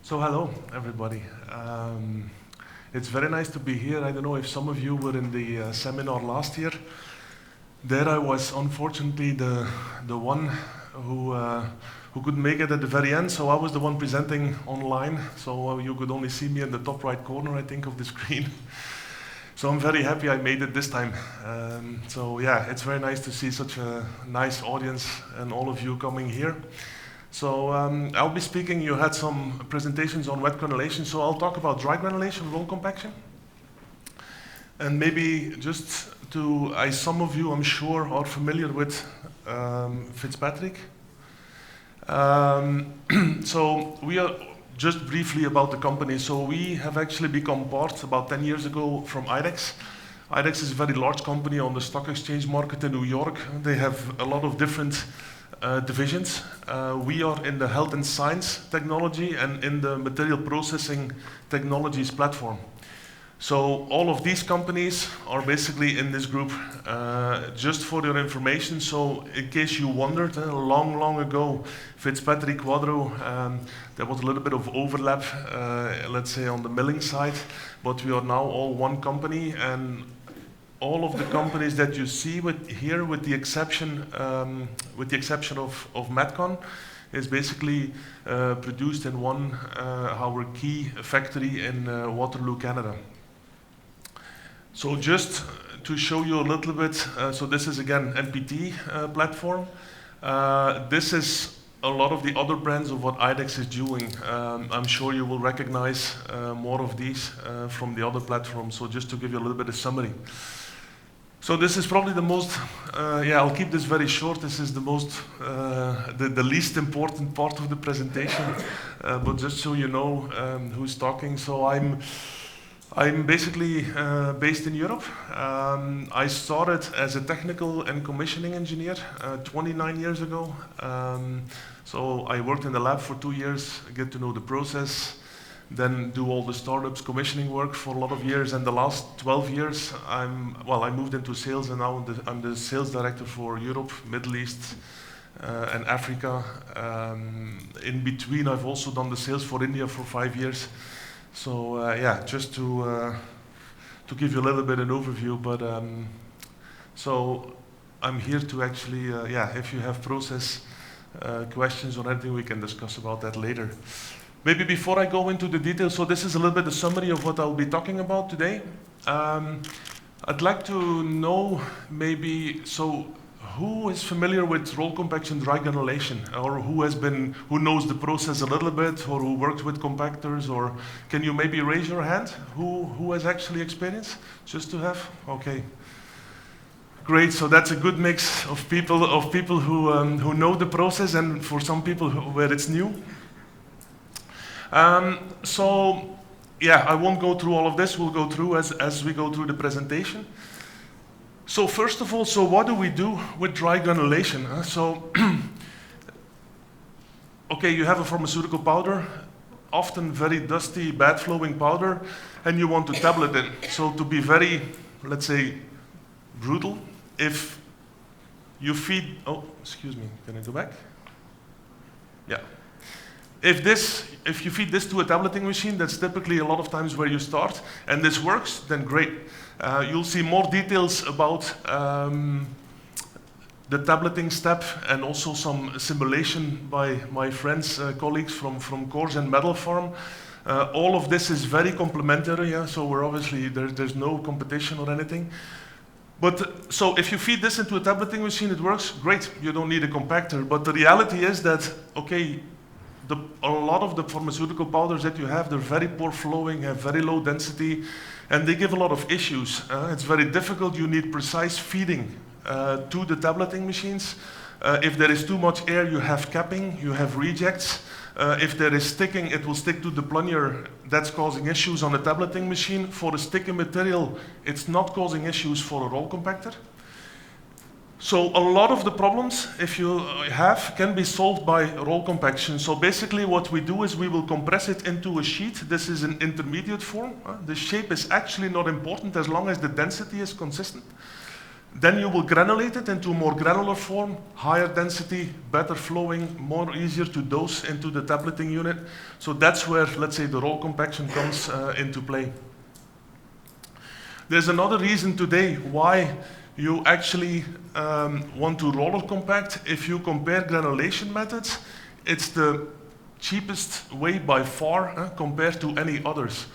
So hello, everybody. It's very nice to be here. I don't know if some of you were in the seminar last year. There I was unfortunately the one who couldn't make it at the very end, so I was the one presenting online, so you could only see me in the top right corner, I think, of the screen. So I'm very happy I made it this time. So yeah, it's very nice to see such a nice audience and all of you coming here. So I'll be speaking, you had some presentations on wet granulation, so I'll talk about dry granulation, roll compaction. And maybe just to, some of you I'm sure are familiar with Fitzpatrick. So we are, just briefly about the company, so we have actually become part about 10 years ago from IDEX. IDEX is a very large company on the stock exchange market in New York. They have a lot of different divisions. We are in the health and science technology and in the material processing technologies platform. So all of these companies are basically in this group. Just for your information, so in case you wondered, long ago, Fitzpatrick, Quadro, there was a little bit of overlap, let's say on the milling side, but we are now all one company, and all of the companies that you see here, with the exception of Metcon, is basically produced in one our key factory in Waterloo, Canada. So just to show you a little bit, so this is again MPT platform. This is a lot of the other brands of what IDEX is doing. I'm sure you will recognize more of these from the other platforms. So just to give you a little bit of summary. So this is probably the most, I'll keep this very short. This is the most, the least important part of the presentation, but just so you know who's talking. So I'm basically based in Europe. I started as a technical and commissioning engineer 29 years ago. So I worked in the lab for 2 years, get to know the process, then do all the startups, commissioning work for a lot of years. And the last 12 years, I moved into sales, and now I'm the sales director for Europe, Middle East, and Africa. In between, I've also done the sales for India for 5 years. So just to give you a little bit an overview, but so I'm here to actually, if you have process questions or anything, we can discuss about that later. Maybe before I go into the details, so this is a little bit the summary of what I'll be talking about today. I'd like to know maybe, so who is familiar with roll compaction, dry granulation, or who knows the process a little bit, or who worked with compactors, or can you maybe raise your hand? Who has actually experience? Just to have, okay. Great, so that's a good mix of people who know the process, and for some people where it's new. I won't go through all of this. We'll go through as we go through the presentation. So first of all, so what do we do with dry granulation? Okay, you have a pharmaceutical powder, often very dusty, bad flowing powder, and you want to tablet it. So to be very, let's say, brutal, if you feed, excuse me, can I go back? Yeah. If you feed this to a tableting machine, that's typically a lot of times where you start, and this works, then great. You'll see more details about the tableting step, and also some simulation by my friends, colleagues from Course and Metal Farm. All of this is very complementary, so we're obviously, there's no competition or anything. But so if you feed this into a tableting machine, it works, great, you don't need a compactor. But the reality is that, okay, a lot of the pharmaceutical powders that you have, they're very poor flowing, have very low density, and they give a lot of issues. It's very difficult. You need precise feeding to the tableting machines. If there is too much air, you have capping, you have rejects. If there is sticking, it will stick to the plunger. That's causing issues on a tableting machine. For a sticky material, it's not causing issues for a roll compactor. So a lot of the problems, if you have, can be solved by roll compaction. So basically what we do is we will compress it into a sheet. This is an intermediate form. The shape is actually not important as long as the density is consistent. Then you will granulate it into a more granular form, higher density, better flowing, more easier to dose into the tableting unit. So that's where, let's say, the roll compaction comes into play. There's another reason today why you actually want to roller compact. If you compare granulation methods, it's the cheapest way by far compared to any others.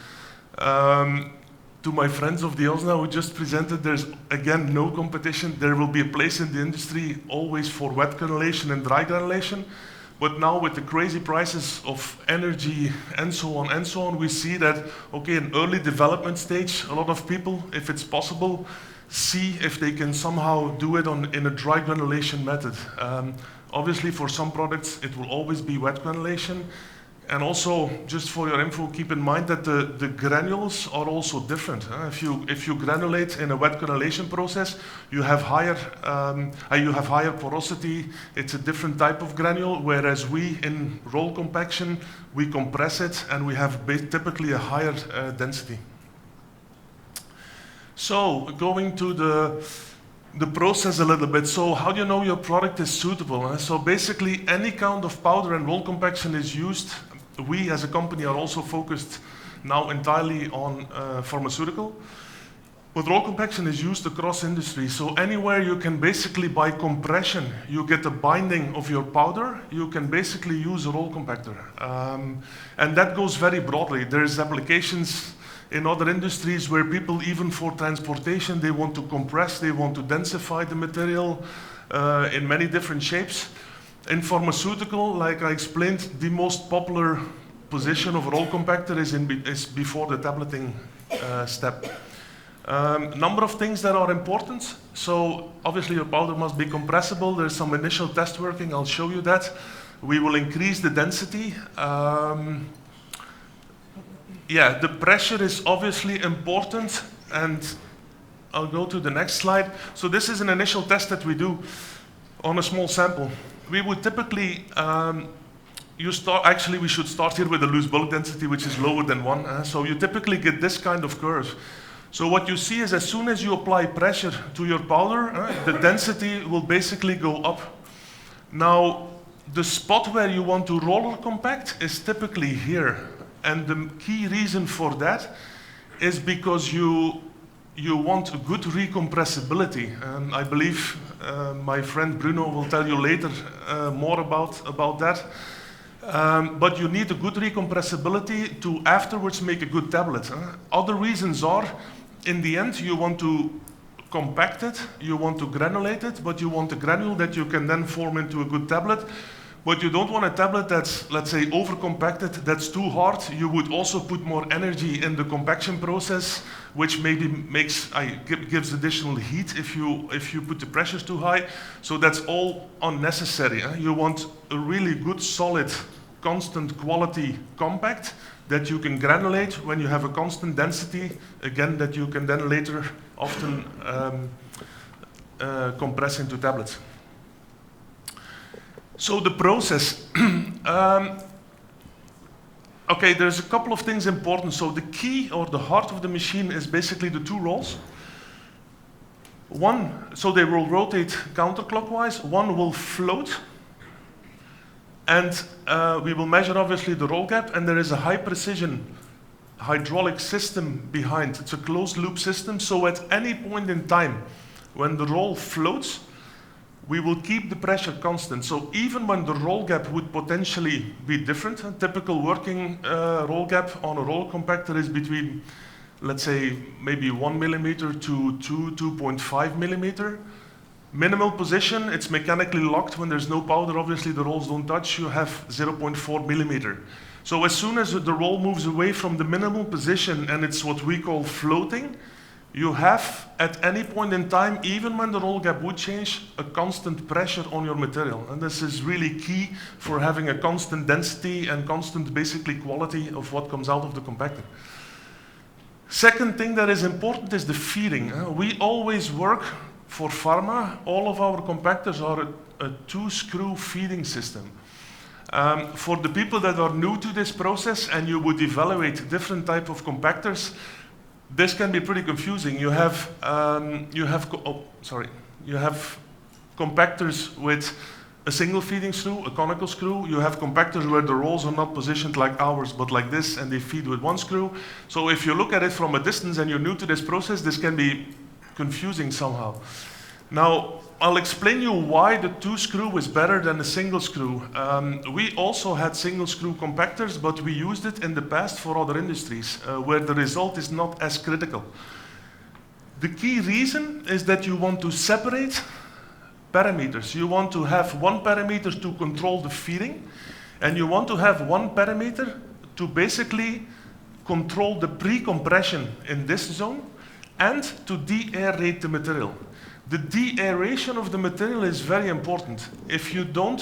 To my friends of the OSNA who just presented, there's again no competition. There will be a place in the industry always for wet granulation and dry granulation. But now with the crazy prices of energy and so on, we see that, okay, in early development stage, a lot of people, if it's possible, see if they can somehow do it in a dry granulation method. Obviously for some products, it will always be wet granulation. And also, just for your info, keep in mind that the granules are also different. If you granulate in a wet granulation process, you have higher porosity. It's a different type of granule, whereas we in roll compaction, we compress it and we have typically a higher density. So going to the process a little bit. So how do you know your product is suitable? So basically, any kind of powder and roll compaction is used. We as a company are also focused now entirely on pharmaceutical. But roll compaction is used across industry. So anywhere you can basically, by compression, you get a binding of your powder, you can basically use a roll compactor. And that goes very broadly. There's applications in other industries where people, even for transportation, they want to compress, they want to densify the material in many different shapes. In pharmaceutical, like I explained, the most popular position of a roll compactor is before the tableting step. Number of things that are important. So obviously your powder must be compressible. There's some initial test working, I'll show you that. We will increase the density. Yeah, the pressure is obviously important, and I'll go to the next slide. So this is an initial test that we do on a small sample. We would typically, we should start here with a loose bulk density, which is lower than 1. So you typically get this kind of curve. So what you see is as soon as you apply pressure to your powder, the density will basically go up. Now, the spot where you want to roller compact is typically here. And the key reason for that is because you want a good recompressibility. And I believe my friend Bruno will tell you later more about that. But you need a good recompressibility to afterwards make a good tablet. Other reasons are, in the end, you want to compact it, you want to granulate it, but you want a granule that you can then form into a good tablet. But you don't want a tablet that's, let's say, over-compacted, that's too hard. You would also put more energy in the compaction process, which maybe gives additional heat if you put the pressures too high. So that's all unnecessary. You want a really good, solid, constant quality compact that you can granulate when you have a constant density, again, that you can then later often compress into tablets. So the process, okay, there's a couple of things important. So the key or the heart of the machine is basically the two rolls. One, so they will rotate counterclockwise, one will float, and we will measure obviously the roll gap, and there is a high precision hydraulic system behind. It's a closed loop system, so at any point in time when the roll floats, we will keep the pressure constant. So even when the roll gap would potentially be different, a typical working roll gap on a roll compactor is between, let's say, maybe 1 millimeter to 2.5 millimeter. Minimal position, it's mechanically locked. When there's no powder, obviously the rolls don't touch, you have 0.4 millimeter. So as soon as the roll moves away from the minimal position, and it's what we call floating, you have, at any point in time, even when the roll gap would change, a constant pressure on your material. And this is really key for having a constant density and constant, basically, quality of what comes out of the compactor. Second thing that is important is the feeding. We always work for pharma. All of our compactors are a two-screw feeding system. For the people that are new to this process and you would evaluate different type of compactors, this can be pretty confusing. You have compactors with a single feeding screw, a conical screw. You have compactors where the rolls are not positioned like ours, but like this, and they feed with one screw. So if you look at it from a distance and you're new to this process, this can be confusing somehow. Now, I'll explain you why the 2-screw is better than a single screw. We also had single screw compactors, but we used it in the past for other industries, where the result is not as critical. The key reason is that you want to separate parameters. You want to have one parameter to control the feeding, and you want to have one parameter to basically control the pre-compression in this zone and to de-aerate the material. The de-aeration of the material is very important. If you don't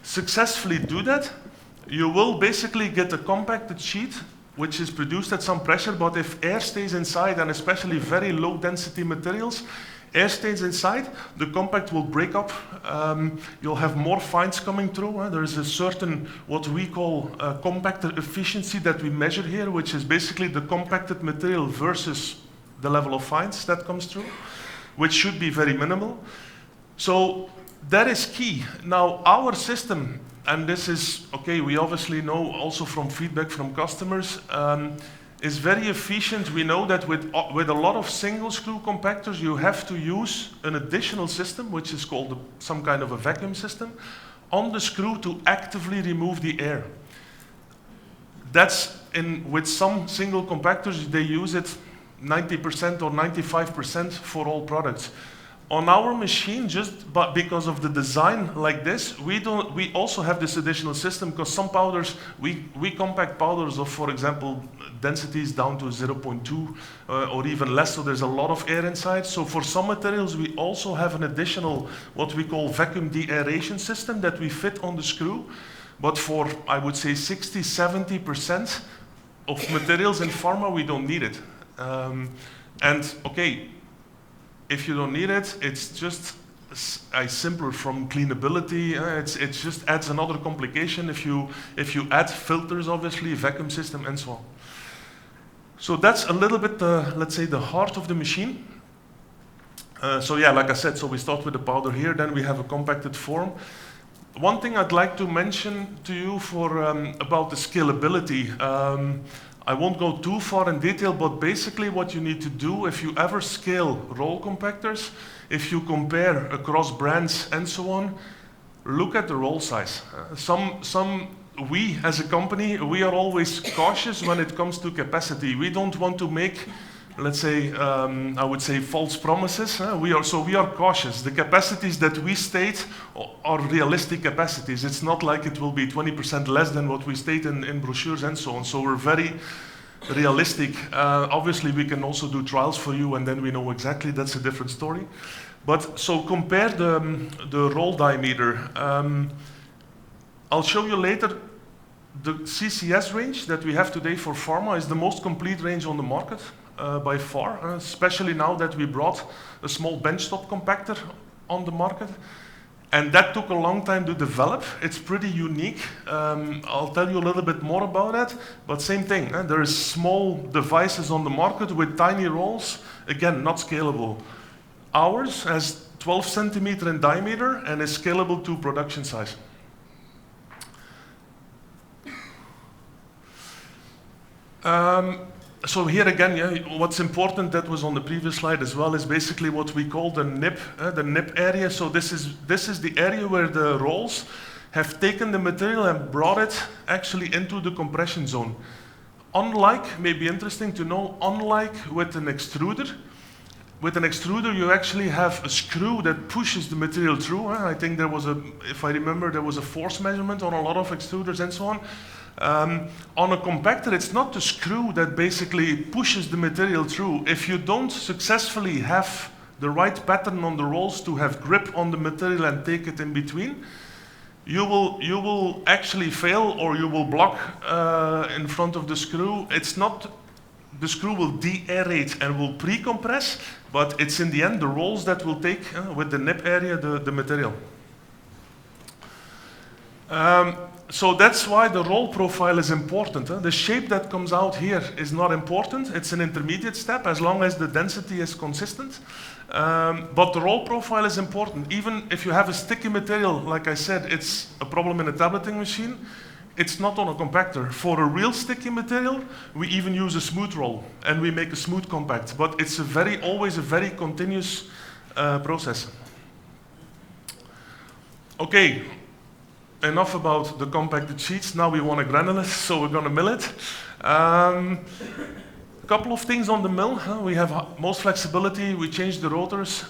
successfully do that, you will basically get a compacted sheet which is produced at some pressure, but if air stays inside, and especially very low density materials, air stays inside, the compact will break up. You'll have more fines coming through. There's a certain, what we call compactor efficiency that we measure here, which is basically the compacted material versus the level of fines that comes through, which should be very minimal. So that is key. Now, our system, and this is, okay, we obviously know also from feedback from customers, is very efficient. We know that with a lot of single screw compactors, you have to use an additional system, which is called some kind of a vacuum system, on the screw to actively remove the air. That's with some single compactors, they use it 90% or 95% for all products. On our machine, but because of the design like this, we also have this additional system, because some powders, we compact powders of, for example, densities down to 0.2 or even less, so there's a lot of air inside. So for some materials, we also have an additional, what we call vacuum de-aeration system that we fit on the screw. But for, I would say, 60–70% of materials in pharma, we don't need it. And okay, if you don't need it, it's just simpler from cleanability. It just adds another complication if you add filters, obviously, vacuum system, and so on. So that's a little bit, let's say, the heart of the machine. So yeah, like I said, so we start with the powder here, then we have a compacted form. One thing I'd like to mention to you about the scalability. I won't go too far in detail, but basically what you need to do if you ever scale roll compactors, if you compare across brands and so on, look at the roll size. We as a company, we are always cautious when it comes to capacity. We don't want to make, let's say, I would say false promises. We are cautious. The capacities that we state are realistic capacities. It's not like it will be 20% less than what we state in brochures and so on. So we're very realistic. Obviously, we can also do trials for you, and then we know exactly. That's a different story. But so compare the roll diameter. I'll show you later. The CCS range that we have today for pharma is the most complete range on the market. By far, especially now that we brought a small benchtop compactor on the market. And that took a long time to develop. It's pretty unique. I'll tell you a little bit more about that, but same thing. There is small devices on the market with tiny rolls, again, not scalable. Ours has 12 centimeter in diameter and is scalable to production size. So here again, yeah, what's important that was on the previous slide as well is basically what we call the nip area. So this is the area where the rolls have taken the material and brought it actually into the compression zone. Unlike, maybe interesting to know, unlike with an extruder you actually have a screw that pushes the material through. I think there was if I remember, there was a force measurement on a lot of extruders and so on. On a compactor, it's not the screw that basically pushes the material through. If you don't successfully have the right pattern on the rolls to have grip on the material and take it in between, you will actually fail, or you will block in front of the screw. It's not, the screw will de-aerate and will pre-compress, but it's in the end the rolls that will take with the nip area the material. So that's why the roll profile is important. The shape that comes out here is not important. It's an intermediate step as long as the density is consistent. But the roll profile is important. Even if you have a sticky material, like I said, it's a problem in a tableting machine. It's not on a compactor. For a real sticky material, we even use a smooth roll, and we make a smooth compact. But it's always a very continuous process. Okay, enough about the compacted sheets. Now we want a granulate, so we're going to mill it. A couple of things on the mill. We have most flexibility. We change the rotors.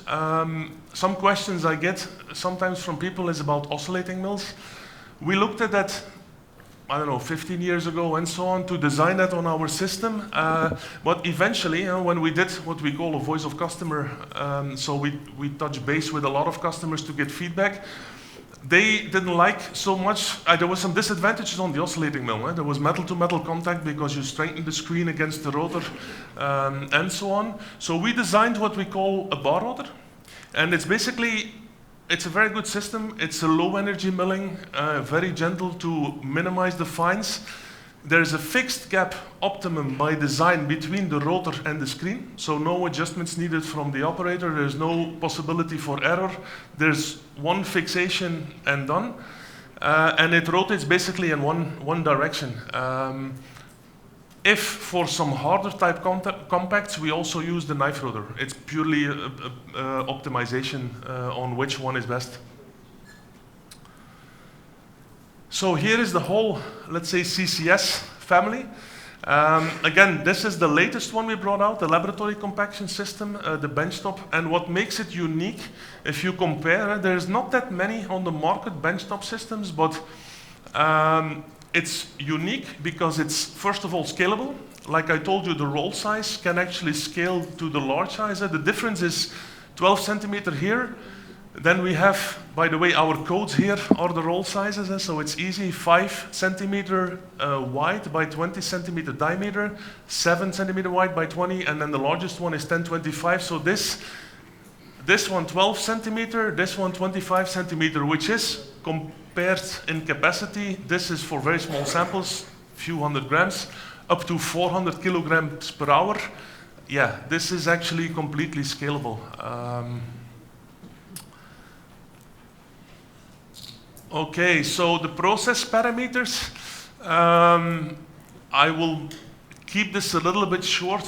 Some questions I get sometimes from people is about oscillating mills. We looked at that, I don't know, 15 years ago and so on, to design that on our system. But eventually, when we did what we call a voice of customer, so we touch base with a lot of customers to get feedback. They didn't like so much, there was some disadvantages on the oscillating mill. There was metal-to-metal contact because you strengthen the screen against the rotor and so on. So we designed what we call a bar rotor. And it's basically, it's a very good system. It's a low-energy milling, very gentle to minimize the fines. There's a fixed gap optimum by design between the rotor and the screen, so no adjustments needed from the operator. There's no possibility for error. There's one fixation and done, and it rotates basically in one direction. If for some harder type compacts, we also use the knife rotor. It's purely optimization on which one is best. So here is the whole, let's say, CCS family. Again, this is the latest one we brought out, the laboratory compaction system, the benchtop. And what makes it unique, if you compare, there's not that many on the market benchtop systems, but it's unique because it's, first of all, scalable. Like I told you, the roll size can actually scale to the large size. The difference is 12 centimeter here. Then we have, by the way, our codes here are the roll sizes, so it's easy, 5 centimeter wide by 20 centimeter diameter, 7 centimeter wide by 20, and then the largest one is 1025. So this one 12 centimeter, this one 25 centimeter, which is compared in capacity. This is for very small samples, few hundred grams, up to 400 kilograms per hour. Yeah, this is actually completely scalable. Okay, so the process parameters, I will keep this a little bit short,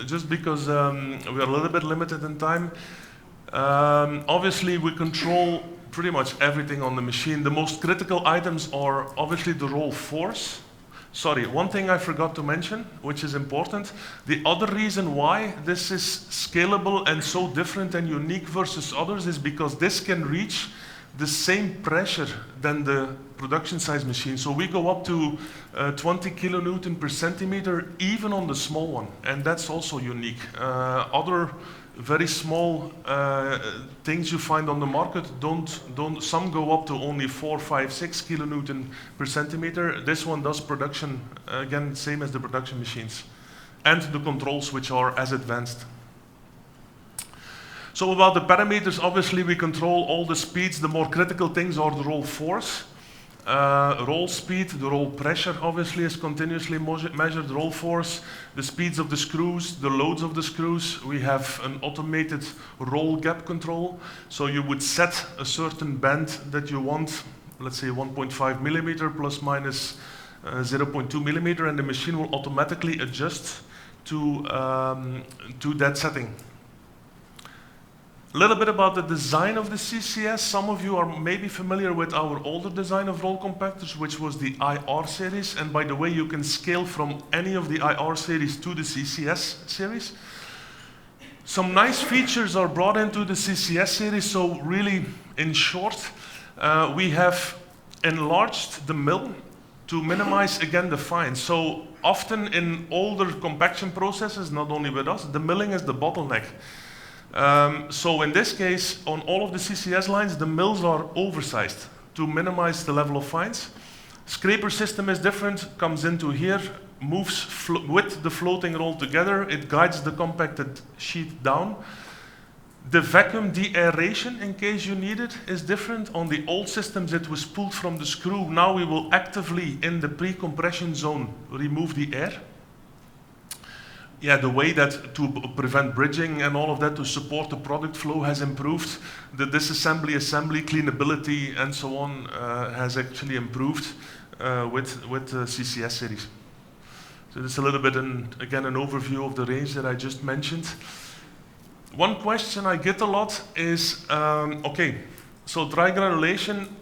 just because we are a little bit limited in time. Obviously, we control pretty much everything on the machine. The most critical items are obviously the roll force. Sorry, one thing I forgot to mention, which is important. The other reason why this is scalable and so different and unique versus others is because this can reach the same pressure than the production size machine. So we go up to 20 kilonewton per centimeter, even on the small one, and that's also unique. Other very small things you find on the market some go up to only 4, 5, 6 kilonewton per centimeter. This one does production, again, same as the production machines, and the controls, which are as advanced. So about the parameters, obviously we control all the speeds. The more critical things are the roll force, roll speed, the roll pressure obviously is continuously measured, roll force, the speeds of the screws, the loads of the screws. We have an automated roll gap control. So you would set a certain band that you want, let's say 1.5 millimeter plus minus 0.2 millimeter, and the machine will automatically adjust to that setting. A little bit about the design of the CCS. Some of you are maybe familiar with our older design of roll compactors, which was the IR series. And by the way, you can scale from any of the IR series to the CCS series. Some nice features are brought into the CCS series. So really, in short, we have enlarged the mill to minimize, again, the fines. So often in older compaction processes, not only with us, the milling is the bottleneck. So in this case, on all of the CCS lines, the mills are oversized to minimize the level of fines. Scraper system is different, comes into here, moves with the floating roll together, it guides the compacted sheet down. The vacuum de-aeration, in case you need it, is different. On the old systems, it was pulled from the screw. Now we will actively, in the pre-compression zone, remove the air. Yeah, the way that to prevent bridging and all of that to support the product flow has improved. The disassembly, assembly, cleanability, and so on has actually improved with the CCS series. So this is a little bit, again, an overview of the range that I just mentioned. One question I get a lot is, okay, so dry granulation,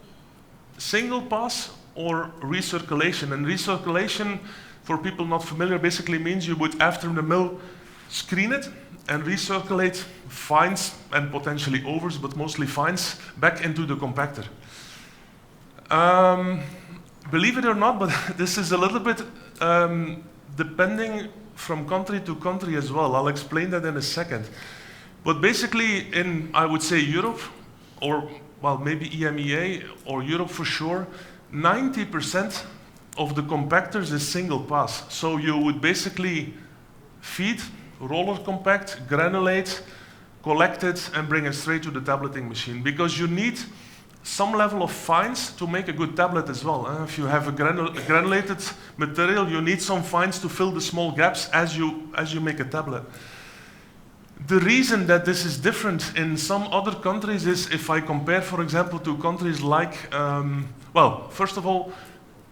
single pass or recirculation? And recirculation, for people not familiar, basically means you would, after the mill, screen it and recirculate fines and potentially overs, but mostly fines, back into the compactor. Believe it or not, but this is a little bit depending from country to country as well. I'll explain that in a second. But basically in, I would say, Europe, or well, maybe EMEA or Europe for sure, 90% of the compactors is single pass. So you would basically feed, roller compact, granulate, collect it, and bring it straight to the tableting machine. Because you need some level of fines to make a good tablet as well. If you have a granulated material, you need some fines to fill the small gaps as you make a tablet. The reason that this is different in some other countries is if I compare, for example, to countries like, well, first of all,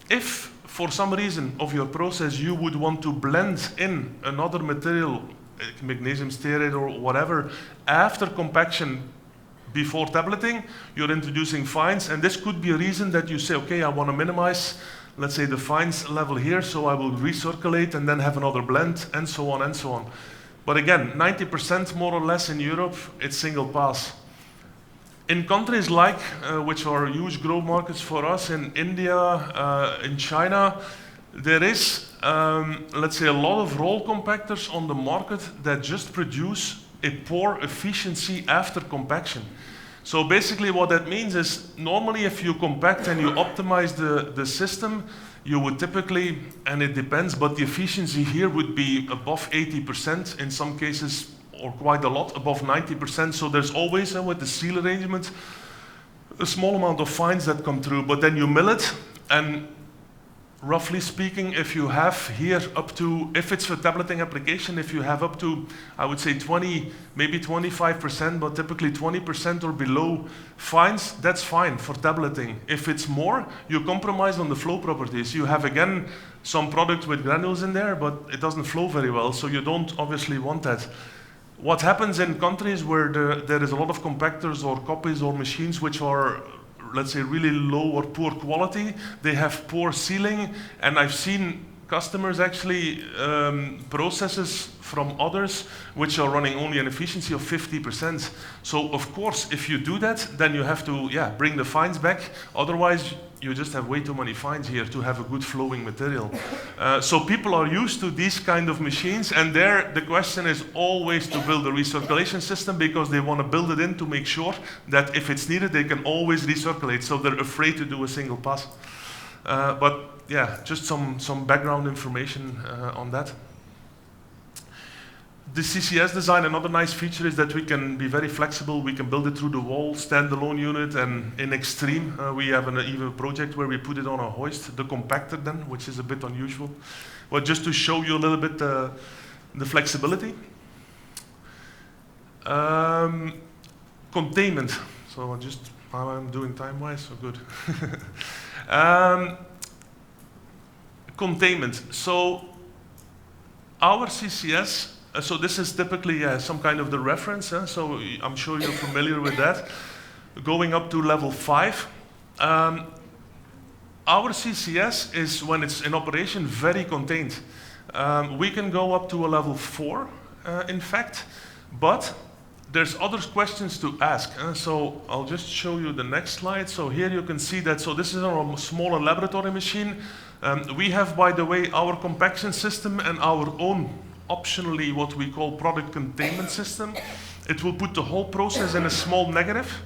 if for some reason of your process you would want to blend in another material, magnesium stearate or whatever, after compaction before tableting, you're introducing fines, and this could be a reason that you say, okay, I want to minimize, let's say, the fines level here, so I will recirculate and then have another blend, and so on and so on. But again, 90% more or less in Europe, it's single pass. In countries like, which are huge growth markets for us, in India, in China, there is, let's say, a lot of roll compactors on the market that just produce a poor efficiency after compaction. So basically what that means is, normally if you compact and you optimize the system, you would typically, and it depends, but the efficiency here would be above 80%, in some cases, or quite a lot, above 90%. So there's always, with the seal arrangement, a small amount of fines that come through, but then you mill it, and roughly speaking, if you have here up to, if it's for tableting application, if you have up to, I would say 20, maybe 25%, but typically 20% or below fines, that's fine for tableting. If it's more, you compromise on the flow properties. You have, again, some product with granules in there, but it doesn't flow very well, so you don't obviously want that. What happens in countries where there is a lot of compactors or copies or machines which are, let's say, really low or poor quality, they have poor sealing, and I've seen customers actually processes from others which are running only an efficiency of 50%. So of course, if you do that, then you have to bring the fines back. Otherwise, you just have way too many fines here to have a good flowing material. So people are used to these kind of machines, and there the question is always to build a recirculation system, because they want to build it in to make sure that if it's needed, they can always recirculate. So they're afraid to do a single pass. But yeah, just some background information on that. The CCS design, another nice feature is that we can be very flexible. We can build it through the wall, standalone unit, and in extreme, we have even a project where we put it on a hoist, the compactor then, which is a bit unusual. But just to show you a little bit the flexibility. Containment. So I'm doing time-wise, so good. Containment. So our CCS, so this is typically some kind of the reference, so I'm sure you're familiar with that. Going up to level 5. Our CCS is, when it's in operation, very contained. We can go up to a level 4, in fact, but there's other questions to ask. So I'll just show you the next slide. So here you can see that, so this is our smaller laboratory machine. We have, by the way, our compaction system and our own, optionally, what we call product containment system. It will put the whole process in a small negative.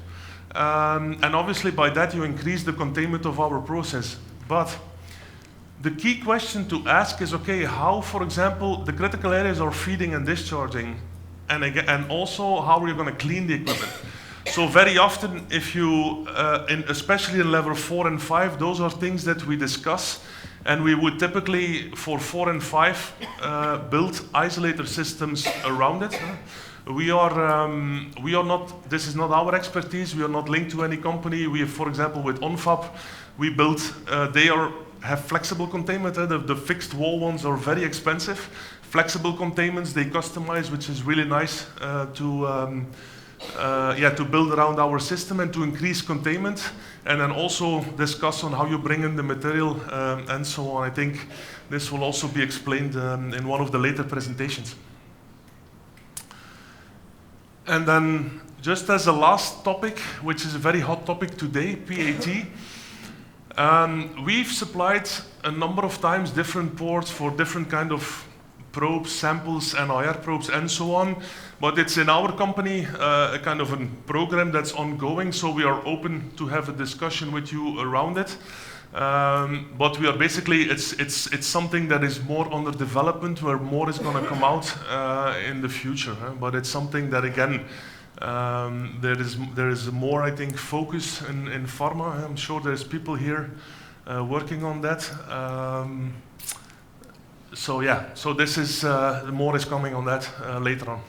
And obviously by that you increase the containment of our process. But the key question to ask is, okay, how, for example, the critical areas are feeding and discharging. and also how we're going to clean the equipment. So very often, if you, especially in level 4 and 5, those are things that we discuss, and we would typically, for 4 and 5, build isolator systems around it. We are not, this is not our expertise, we are not linked to any company. We have, for example, with OnFab, we built, have flexible containment. The fixed wall ones are very expensive. Flexible containments, they customize, which is really nice to build around our system and to increase containment, and then also discuss on how you bring in the material and so on. I think this will also be explained in one of the later presentations. And then, just as a last topic, which is a very hot topic today, PAT. We've supplied a number of times different ports for different kind of probes, samples, NIR probes, and so on. But it's in our company a kind of a program that's ongoing, so we are open to have a discussion with you around it. But we are basically, it's something that is more under development, where more is going to come out in the future. But it's something that, again, there is more, I think, focus in pharma. I'm sure there's people here working on that. So yeah, so this is more is coming on that later on.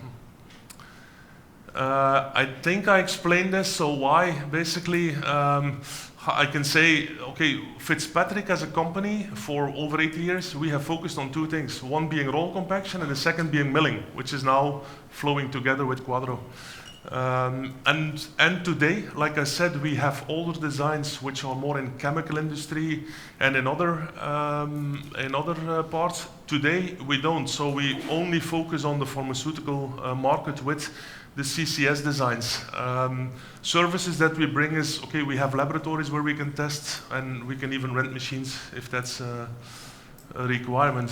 I think I explained this. So why, basically, I can say, okay, Fitzpatrick as a company for over 8 years, we have focused on two things. One being roll compaction, and the second being milling, which is now flowing together with Quadro. And today, like I said, we have older designs which are more in chemical industry and in other parts. Today we don't, so we only focus on the pharmaceutical market with the CCS designs. Services that we bring is, okay, we have laboratories where we can test, and we can even rent machines if that's a requirement.